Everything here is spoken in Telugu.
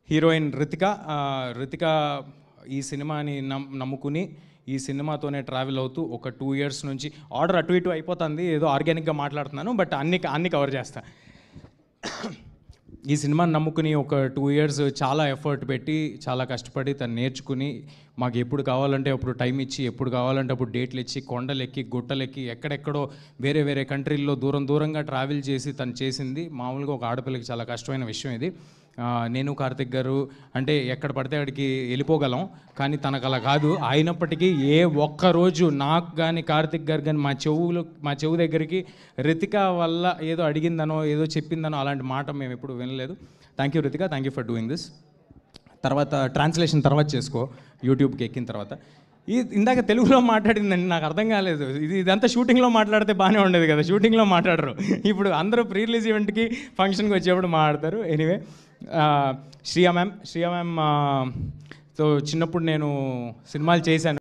హీరోయిన్ రితిక ఈ సినిమాని నమ్ముకుని ఈ సినిమాతోనే ట్రావెల్ అవుతూ ఒక 2 years నుంచి ఆర్డర్ అటు ఇటు అయిపోతుంది, ఏదో ఆర్గానిక్గా మాట్లాడుతున్నాను, బట్ అన్ని కవర్ చేస్తా. ఈ సినిమాని నమ్ముకుని ఒక 2 years చాలా ఎఫర్ట్ పెట్టి చాలా కష్టపడి తను నేర్చుకుని మాకు ఎప్పుడు కావాలంటే అప్పుడు టైం ఇచ్చి ఎప్పుడు కావాలంటే అప్పుడు డేట్లు ఇచ్చి కొండలెక్కి గుట్టలెక్కి ఎక్కడెక్కడో వేరే కంట్రీల్లో దూరంగా ట్రావెల్ చేసి తను చేసింది. మామూలుగా ఒక ఆడపిల్లకి చాలా కష్టమైన విషయం ఇది. నేను కార్తిక్ గారు అంటే ఎక్కడ పడితే అక్కడికి వెళ్ళిపోగలం, కానీ తనకు అలా కాదు. అయినప్పటికీ ఏ ఒక్కరోజు నాకు కానీ కార్తిక్ గారు కానీ మా చెవు దగ్గరికి రితిక వల్ల ఏదో అడిగిందనో ఏదో చెప్పిందనో అలాంటి మాట మేము ఎప్పుడు వినలేదు. Thank you Ritika, thank you for doing this. తర్వాత ట్రాన్స్లేషన్ తర్వాత చేసుకో, యూట్యూబ్కి ఎక్కిన తర్వాత. ఇందాక తెలుగులో మాట్లాడిందండి, నాకు అర్థం కాలేదు. ఇదంతా షూటింగ్లో మాట్లాడితే బాగానే ఉండేది కదా, షూటింగ్లో మాట్లాడరు. ఇప్పుడు అందరూ ప్రీ రిలీజ్ ఈవెంట్కి ఫంక్షన్కి వచ్చేప్పుడు మాట్లాడతారు. ఎనీవే, శ్రియా మ్యామ్ తో చిన్నప్పుడు నేను సినిమాలు చేశాను.